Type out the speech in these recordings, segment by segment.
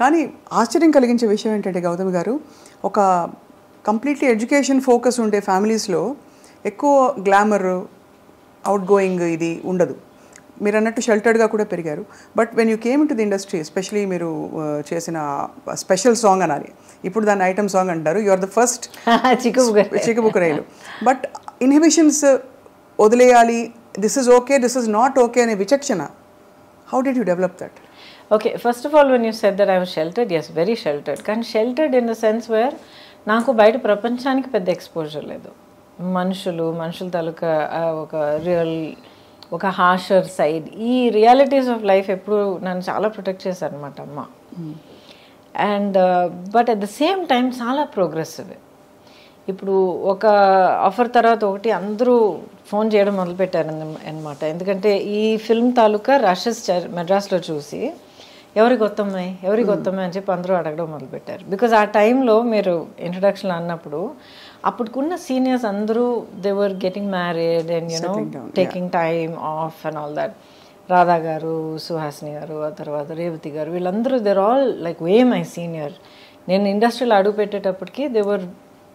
కానీ ఆశ్చర్యం కలిగించే విషయం ఏంటంటే గౌతమ్ గారు, ఒక కంప్లీట్లీ ఎడ్యుకేషన్ ఫోకస్ ఉండే ఫ్యామిలీస్లో ఎక్కువ గ్లామర్, అవుట్ గోయింగ్ ఇది ఉండదు. మీరు అన్నట్టు షెల్టర్డ్గా కూడా పెరిగారు. But when you came to the industry, especially మీరు చేసిన స్పెషల్ సాంగ్ అనాలి, ఇప్పుడు దాన్ని ఐటమ్ సాంగ్ అంటారు, యు ఆర్ ద ఫస్ట్ చిక్కుబుక్కరైలు. బట్ ఇన్హిబిషన్స్ వదిలేయాలి, this is okay, this is not okay అనే విచక్షణ, how did you develop that? Okay, first of all, when you said that I was sheltered, yes, very sheltered. కానీ sheltered in the sense where నాకు బయట ప్రపంచానికి పెద్ద exposure లేదు. మనుషుల తాలూకా ఒక రియల్, ఒక హార్షర్ సైడ్, ఈ రియాలిటీస్ ఆఫ్ లైఫ్ ఎప్పుడు నన్ను చాలా ప్రొటెక్ట్ చేశారు అనమాట అమ్మ. And but at the same time చాలా ప్రోగ్రెసివ్. ఇప్పుడు ఒక ఆఫర్ తర్వాత ఒకటి అందరూ ఫోన్ చేయడం మొదలుపెట్టారు అనమాట. ఎందుకంటే ఈ ఫిల్మ్ తాలూకా రషెస్ మెడ్రాస్లో చూసి ఎవరికి వస్తాయి అని చెప్పి అందరూ అడగడం మొదలుపెట్టారు. బికాజ్ ఆ టైంలో మీరు ఇంట్రడక్షన్ అన్నప్పుడు అప్పటికున్న సీనియర్స్ అందరూ they were getting married and you know taking time off and all that. Radha garu, Suhasini garu, ఆ తర్వాత రేవతి గారు, వీళ్ళందరూ they're all like way my senior. నేను ఇండస్ట్రీలో అడుగు పెట్టేటప్పటికి they were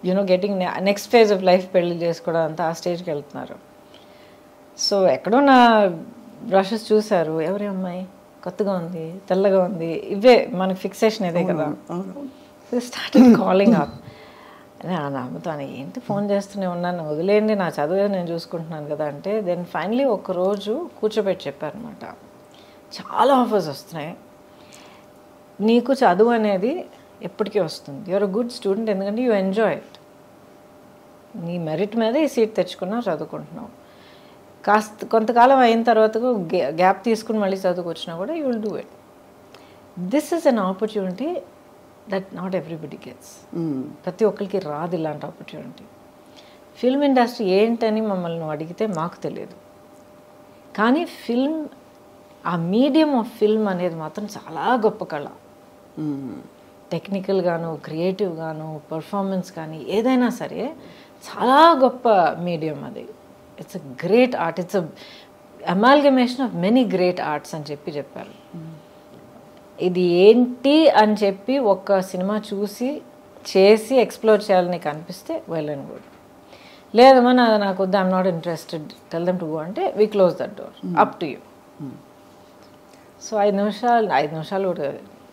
you know getting next phase of life పెళ్లి చేసుకోవడం అంతా ఆ స్టేజ్కి వెళ్తున్నారు. సో ఎక్కడో నా బ్రషెస్ చూశారు, ఎవరి అమ్మాయి కొత్తగా ఉంది, తెల్లగా ఉంది, ఇవే మనకి ఫిక్సేషన్ ఇదే కదా. Started calling up. నమ్ముతాను, ఏంటి ఫోన్ చేస్తూనే ఉన్నాను, వదిలేయండి నా చదువు నేను చూసుకుంటున్నాను కదా అంటే, దెన్ ఫైనలీ ఒకరోజు కూర్చోబెట్టి చెప్పారనమాట, చాలా ఆఫర్స్ వస్తున్నాయి, నీకు చదువు అనేది ఎప్పటికీ వస్తుంది, యూఆర్ అ గుడ్ స్టూడెంట్, ఎందుకంటే యూ ఎంజాయ్ ఇట్, నీ మెరిట్ మీద ఈ సీట్ తెచ్చుకున్నావు, చదువుకుంటున్నావు, కొంతకాలం అయిన తర్వాత గ్యాప్ తీసుకుని మళ్ళీ చదువుకొచ్చినా కూడా you will do it. This is an opportunity that not everybody gets. ప్రతి ఒక్కరికి రాదు ఇలాంటి ఆపర్చునిటీ. ఫిల్మ్ ఇండస్ట్రీ ఏంటని మమ్మల్ని అడిగితే మాకు తెలియదు, కానీ ఫిల్మ్, ఆ మీడియం ఆఫ్ ఫిల్మ్ అనేది మాత్రం చాలా గొప్ప కళ. టెక్నికల్గాను, క్రియేటివ్గాను, పర్ఫార్మెన్స్ కానీ ఏదైనా సరే చాలా గొప్ప మీడియం అది. It's a great art, it's a amalgamation of many great arts అని చెప్పారు. ఇది ఏంటి అని చెప్పి ఒక సినిమా చూసి చేసి ఎక్స్ప్లోర్ చేయాలని కనిపిస్తే వెల్ అండ్ గుడ్. లేదమ్మా నాకు వద్దు, I'm not interested, tell them to go అంటే we close that door, up to you. So 5 నిమిషాలు కూడా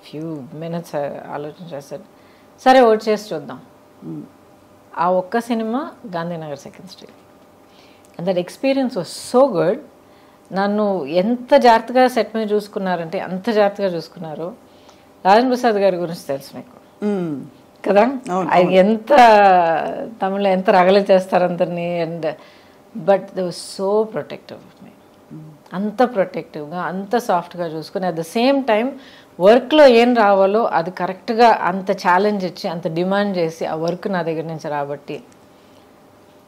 ఫ్యూ మినిట్స్ ఆలోచించేసాడు, సరే ఓట్ చేసి చూద్దాం. ఆ ఒక్క cinema Gandhinagar 2nd Street. And that experience was so good. నన్ను ఎంత జాగ్రత్తగా సెట్ మీద చూసుకున్నారంటే అంత జాగ్రత్తగా చూసుకున్నారు. రాజేంద్ర ప్రసాద్ గారి గురించి తెలుసు మీకు కదా, ఆయన ఎంత తమిళ ఎంత రగలు చేస్తారు అందరినీ. And but they was so protective of me, అంత ప్రొటెక్టివ్గా, అంత సాఫ్ట్గా చూసుకుని, అట్ ద సేమ్ టైం వర్క్లో ఏం రావాలో అది కరెక్ట్గా అంత ఛాలెంజ్ ఇచ్చి, అంత డిమాండ్ చేసి ఆ వర్క్ నా దగ్గర నుంచి రాబట్టి.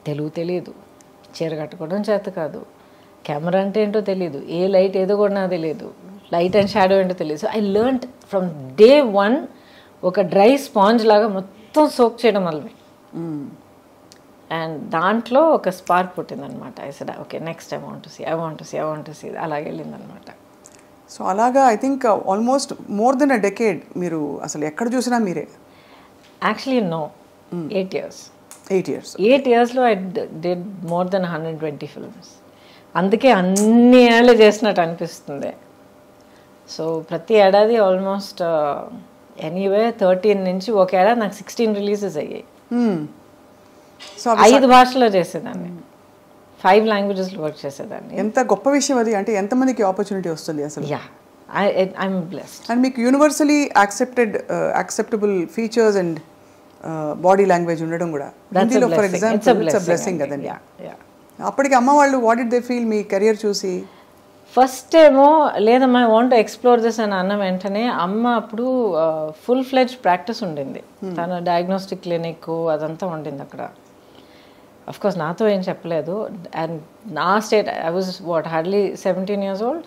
తెలుగు తెలియదు, చీర కట్టుకోవడం చేత కాదు, కెమెరా అంటే ఏంటో తెలియదు, ఏ లైట్ ఏదో కూడా నాకు తెలియదు, లైట్ అండ్ షాడో ఏంటో తెలియదు. So I learned from day 1 ఒక డ్రై స్పాంజ్ లాగా మొత్తం సోక్ చేయడం వల్లే. అండ్ దాంట్లో ఒక స్పార్క్ పుట్టిందనమాట. I said okay, next I want to see అలాగే వెళ్ళిందనమాట. సో అలాగా I think almost more than a decade మీరు అసలు ఎక్కడ చూసినా మీరే. Actually no, 8 years. 8 yearsలో I did more than 120 films. అందుకే అన్ని ఏళ్ళు చేసినట్టు అనిపిస్తుంది. సో ప్రతి ఏడాది ఆల్మోస్ట్ ఎనీవే 13 నుంచి ఒక ఏడాది నాకు 16 రిలీజెస్ అయ్యాయి. సో 5 భాషల్లో చేసేదాన్ని, 5 languagesలో వర్క్ చేసేదాన్ని. ఎంత గొప్ప విషయం అది, అంటే ఎంతమందికి ఆపర్చునిటీ వస్తుంది అసలు. Yeah, I'm blessed. అండ్ మీకు universally acceptable features and body language ఉండడం కూడా హిందీలో for example it's a blessing కదండి. అప్పటికి అమ్మ వాళ్ళు what did they feel me career చూసి? ఫస్ట్ ఏమో లేదమ్మా I want to explore this అని అన్న వెంటనే అమ్మ అప్పుడు ఫుల్ ఫ్లెడ్జ్ ప్రాక్టీస్ ఉండింది, తన డయాగ్నోస్టిక్ క్లినిక్ అదంతా ఉండింది అక్కడ. అఫ్కోర్స్ నాతో ఏం చెప్పలేదు. అండ్ నా state I was hardly 17 years old.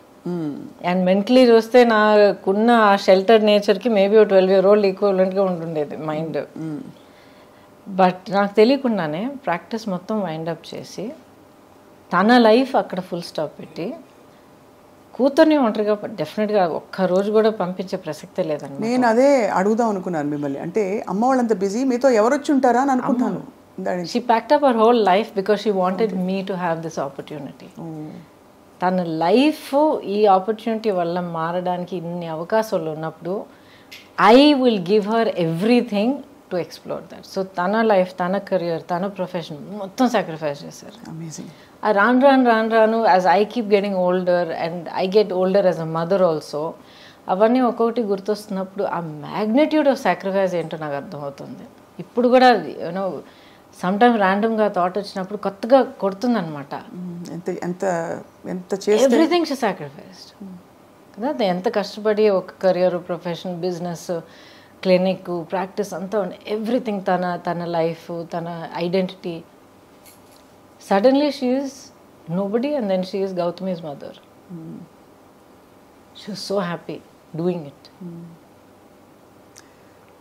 And mentally చూస్తే నాకున్న ఆ షెల్టర్డ్ నేచర్కి మేబీ 12 year old ఈక్వలెంట్గా ఉంటుండేది మైండ్. బట్ నాకు తెలియకుండానే ప్రాక్టీస్ మొత్తం వైండప్ చేసి తన లైఫ్ అక్కడ ఫుల్ స్టాప్ పెట్టి కూతుర్ని ఒంటరిగా డెఫినెట్గా ఒక్కరోజు కూడా పంపించే ప్రసక్తే లేదండి. నేను అదే అడుగుదాం అనుకున్నాను మిమ్మల్ని. అంటే అమ్మ వాళ్ళంత బిజీ, మీతో ఎవరు వచ్చి ఉంటారా అని అనుకుంటాను. She packed up her whole life because she wanted me to have this opportunity. తన లైఫ్ ఈ ఆపర్చునిటీ వల్ల మారడానికి ఇన్ని అవకాశాలు ఉన్నప్పుడు I will give her everything to explore that. So తన లైఫ్, తన కెరియర్, తన ప్రొఫెషన్ మొత్తం సాక్రిఫైస్ చేశారు. అమేజింగ్. రాను as I keep getting older and I get older as a mother also, అవన్నీ ఒక్కొక్కటి గుర్తొస్తున్నప్పుడు ఆ మ్యాగ్నిట్యూడ్ ఆఫ్ సాక్రిఫైస్ ఏంటో నాకు అర్థమవుతుంది. ఇప్పుడు కూడా యూనో సమ్టైమ్స్ ర్యాండమ్గా థాట్ వచ్చినప్పుడు కొత్తగా కొడుతుంది అనమాట. ఎవ్రీథింగ్ షీ సాక్రిఫైస్డ్ కదా. ఎంత కష్టపడి ఒక career, profession, business, clinic, practice అంతా ఎవ్రీథింగ్, తన లైఫ్, తన identity. Suddenly she is nobody and then she is Gautami's mother. She was so happy doing it.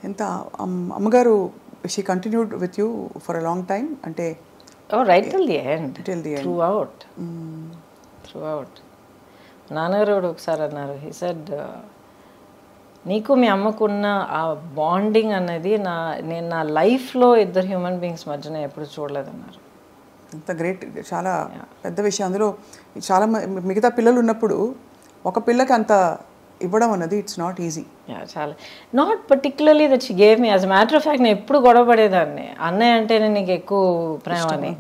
ఎంత అమ్మగారు, she continued with you for a long time? అంటే right till the end. Throughout. నాన్నగారు ఒకసారి అన్నారు, he said నీకు మీ అమ్మకున్న ఆ bonding అనేది నేను నా లైఫ్లో ఇద్దరు హ్యూమన్ బీయింగ్స్ మధ్యన ఎప్పుడు చూడలేదన్నారు. అంత గ్రేట్, చాలా పెద్ద విషయం. అందులో చాలా మిగతా పిల్లలు ఉన్నప్పుడు ఒక పిల్లకి అంత ఇవ్వడం అన్నది ఇట్స్ నాట్ ఈజీ. చాలా not particularly that she gave me. As matter of fact నేను ఎప్పుడు గొడవపడేదాన్ని, అన్నయ్య అంటేనే నీకు ఎక్కువ ప్రేమ అని.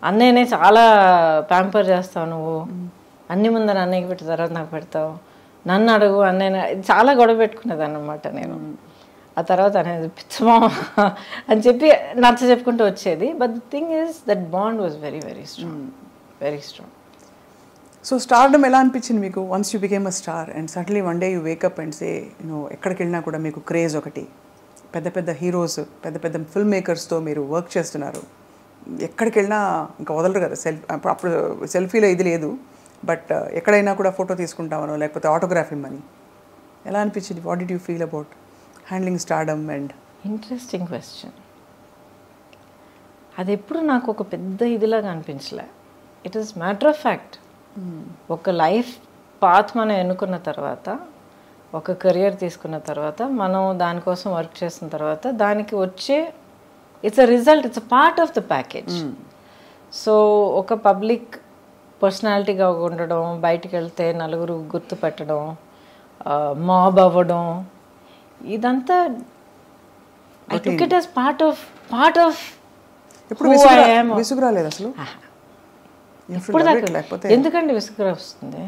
అన్నయ్యనే చాలా ప్యాంపర్ చేస్తావు నువ్వు, అన్ని ముందర అన్నయ్యకి పెట్టిన తర్వాత నాకు పెడతావు, నన్ను అడుగు అన్నయ్య, చాలా గొడవ పెట్టుకునేదాన్ని అనమాట నేను. ఆ తర్వాత అనేది పిచ్చమా అని చెప్పి నచ్చ చెప్పుకుంటూ వచ్చేది. But the thing is that bond was very very strong, very strong. So stardom ఎలా అనిపించింది మీకు once you became a star and suddenly one day you wake up and say ఎక్కడికి వెళ్ళినా కూడా మీకు క్రేజ్ ఒకటి, పెద్ద పెద్ద హీరోస్, పెద్ద పెద్ద ఫిల్మ్ మేకర్స్తో మీరు వర్క్ చేస్తున్నారు, ఎక్కడికి వెళ్ళినా ఇంకా వదలరు కదా. అప్పుడు సెల్ఫీలో ఇది లేదు, బట్ ఎక్కడైనా కూడా ఫోటో తీసుకుంటామనో లేకపోతే ఆటోగ్రాఫ్ ఇమ్మని. ఎలా అనిపించింది? What did you feel about handling stardom? And interesting question. అది ఎప్పుడు నాకు ఒక పెద్ద ఇదిలాగా అనిపించలే. It is matter of fact. ఒక లైఫ్ పాత్ మనం ఎన్నుకున్న తర్వాత, ఒక కెరియర్ తీసుకున్న తర్వాత, మనం దానికోసం వర్క్ చేసిన తర్వాత దానికి వచ్చే it's a result, it's a part of the package. So ఒక పబ్లిక్ పర్సనాలిటీగా ఉండడం, బయటికి వెళ్తే నలుగురు గుర్తుపెట్టడం, మాబ్ అవ్వడం, ఇదంతా I took it as part of విసుగురాలేదు అసలు? ఎందుకండి విసుగు వస్తుంది?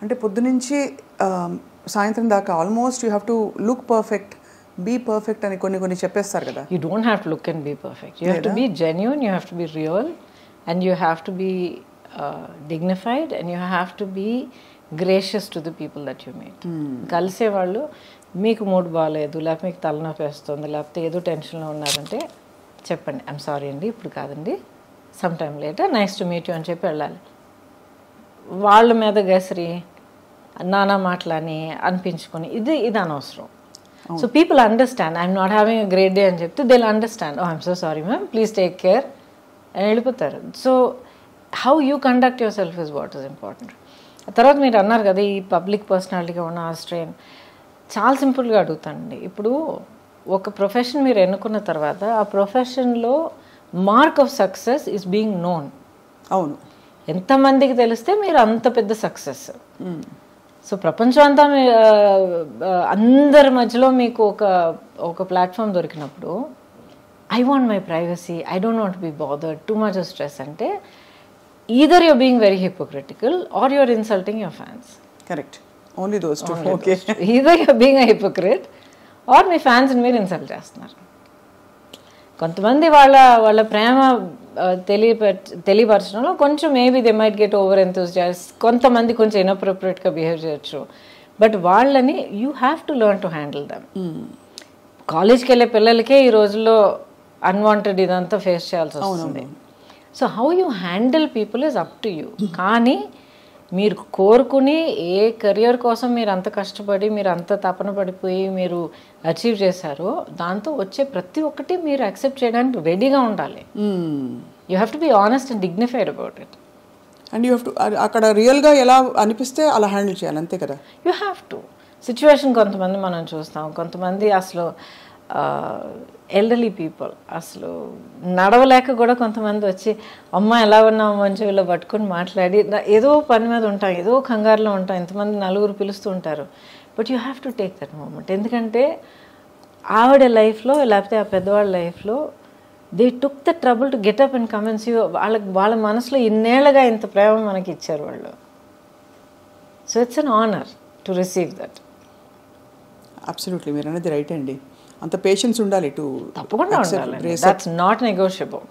అంటే పొద్దునుంచి సాయంత్రం దాకా almost you have to look perfect, be perfect అని కొన్ని చెప్పేస్తారు కదా. You don't have to look and be perfect. You have to be genuine, you have to be real, and you have to be dignified, and you have to be gracious to the people that you meet. కలిసేవాళ్ళు మీకు mood బాగాలేదు, లేకపోతే మీకు తలనొప్పి వేస్తుంది, లేకపోతే ఏదో టెన్షన్లో ఉన్నారంటే చెప్పండి, ఐఎమ్ సారీ అండి ఇప్పుడు కాదండి, some time later, nice to meet you అని చెప్పి వెళ్ళాలి. వాళ్ళ మీద గసిరి నానా మాటలని అనిపించుకొని ఇది అనవసరం. So people understand, I'm not having a great day అని చెప్తే they will understand, oh I'm so sorry ma'am, please take care అని వెళ్ళిపోతారు. So how you conduct yourself is what is important. తర్వాత మీరు అన్నారు కదా ఈ పబ్లిక్ పర్సనాలిటీగా ఉన్న ఆ స్ట్రెయిన్. చాలా సింపుల్గా అడుగుతానండి. ఇప్పుడు ఒక ప్రొఫెషన్ మీరు ఎన్నుకున్న తర్వాత ఆ ప్రొఫెషన్లో mark of success is being known. అవును, ఎంతమందికి తెలిస్తే మీరు అంత పెద్ద సక్సెస్. సో ప్రపంచం అంతా అందరి మధ్యలో మీకు ఒక ప్లాట్ఫామ్ దొరికినప్పుడు I want my privacy, I don't want be bothered, too much of stress అంటే either you're being very hypocritical or you're insulting your fans. Correct. Only those two. Okay. Either you're being a hypocrite or me fans మీరు insult చేస్తున్నారు. కొంతమంది వాళ్ళ ప్రేమ తెలియపరచడంలో కొంచెం maybe they might get over enthusiast, కొంతమంది కొంచెం ఇన్అప్రోప్రియేట్గా behave చేయొచ్చు, but వాళ్ళని you have to learn to handle them. కాలేజ్కి వెళ్ళే పిల్లలకే ఈ రోజుల్లో అన్వాంటెడ్ ఇదంతా ఫేస్ చేయాల్సి వస్తుంది. So how you handle people is up to you. కానీ మీరు కోరుకుని ఏ కెరియర్ కోసం మీరు అంత కష్టపడి మీరు అంత తపన పడిపోయి మీరు అచీవ్ చేశారో దాంతో వచ్చే ప్రతి ఒక్కటి మీరు యాక్సెప్ట్ చేయడానికి రెడీగా ఉండాలి. You have to be honest and dignified about it. And you have to అక్కడ రియల్గా ఎలా అనిపిస్తే అలా హ్యాండిల్ చేయాలి, అంతే కదా. You have to. సిచ్యువేషన్ కొంతమంది మనం చూస్తాం, కొంతమంది అసలు ఎల్డర్లీ పీపుల్ అసలు నడవలేక కూడా కొంతమంది వచ్చి అమ్మ ఎలా ఉన్నావు మంచి వీళ్ళు పట్టుకొని మాట్లాడి, ఏదో పని మీద ఉంటాం, ఏదో కంగారులో ఉంటాం, ఇంతమంది నలుగురు పిలుస్తూ ఉంటారు. But you have to take that moment. ఎందుకంటే ఆవిడ లైఫ్లో లేకపోతే ఆ పెద్దవాళ్ళ లైఫ్లో they took the trouble to get up and come and see. వాళ్ళ మనసులో ఇన్నేళ్ళగా ఇంత ప్రేమ మనకి ఇచ్చారు వాళ్ళు. So it's an honour to receive that. Absolutely, మీరు అనేది రైట్ అండి. అంత పేషెన్స్ ఉండాలి టు తప్పకుండా ఉండాలి. That's not negotiable.